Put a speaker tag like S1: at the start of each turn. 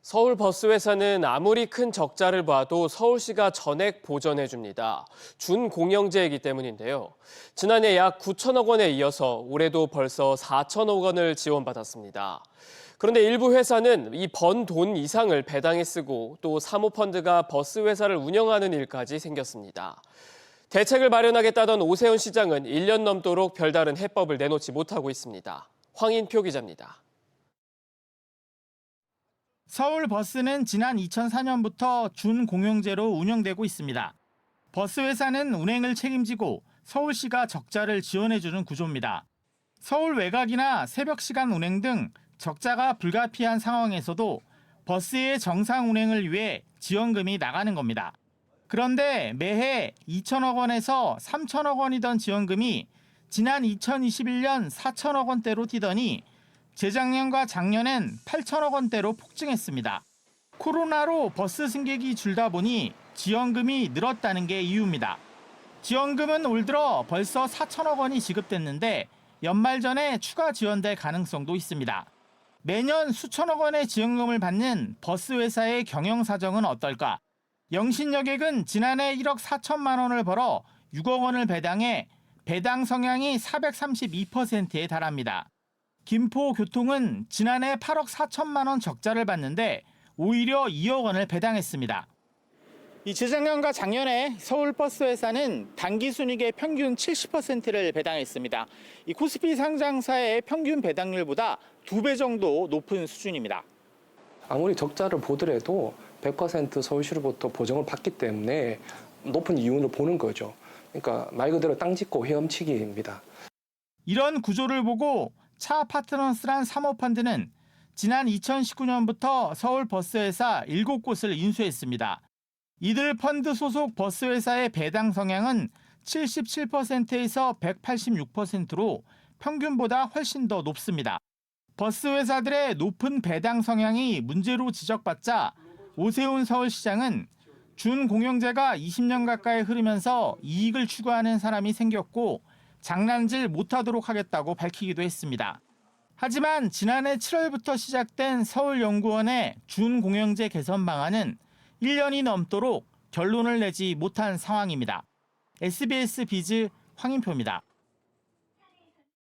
S1: 서울버스회사는 아무리 큰 적자를 봐도 서울시가 전액 보전해줍니다. 준공영제이기 때문인데요. 지난해 약 9천억 원에 이어서 올해도 벌써 4천억 원을 지원받았습니다. 그런데 일부 회사는 이 번 돈 이상을 배당에 쓰고 또 사모펀드가 버스회사를 운영하는 일까지 생겼습니다. 대책을 마련하겠다던 오세훈 시장은 1년 넘도록 별다른 해법을 내놓지 못하고 있습니다. 황인표 기자입니다.
S2: 서울버스는 지난 2004년부터 준공영제로 운영되고 있습니다. 버스회사는 운행을 책임지고 서울시가 적자를 지원해주는 구조입니다. 서울 외곽이나 새벽 시간 운행 등 적자가 불가피한 상황에서도 버스의 정상 운행을 위해 지원금이 나가는 겁니다. 그런데 매해 2천억 원에서 3천억 원이던 지원금이 지난 2021년 4천억 원대로 뛰더니 재작년과 작년엔 8천억 원대로 폭증했습니다. 코로나로 버스 승객이 줄다 보니 지원금이 늘었다는 게 이유입니다. 지원금은 올 들어 벌써 4천억 원이 지급됐는데 연말 전에 추가 지원될 가능성도 있습니다. 매년 수천억 원의 지원금을 받는 버스 회사의 경영 사정은 어떨까? 영신여객은 지난해 1억 4천만 원을 벌어 6억 원을 배당해 배당 성향이 432%에 달합니다. 김포교통은 지난해 8억 4천만 원 적자를 봤는데 오히려 2억 원을 배당했습니다. 이 재작년과 작년에 서울버스회사는 당기순이익의 평균 70%를 배당했습니다. 이 코스피 상장사의 평균 배당률보다 2배 정도 높은 수준입니다.
S3: 아무리 적자를 보더라도 100% 서울시로부터 보정을 받기 때문에 높은 이윤을 보는 거죠. 그러니까 말 그대로 땅 짓고 헤엄치기입니다.
S2: 이런 구조를 보고 차 파트너스란 사모펀드는 지난 2019년부터 서울버스회사 7곳을 인수했습니다. 이들 펀드 소속 버스회사의 배당 성향은 77%에서 186%로 평균보다 훨씬 더 높습니다. 버스회사들의 높은 배당 성향이 문제로 지적받자 오세훈 서울시장은 준공영제가 20년 가까이 흐르면서 이익을 추구하는 사람이 생겼고 장난질 못하도록 하겠다고 밝히기도 했습니다. 하지만 지난해 7월부터 시작된 서울연구원의 준공영제 개선 방안은 1년이 넘도록 결론을 내지 못한 상황입니다. SBS 비즈 황인표입니다.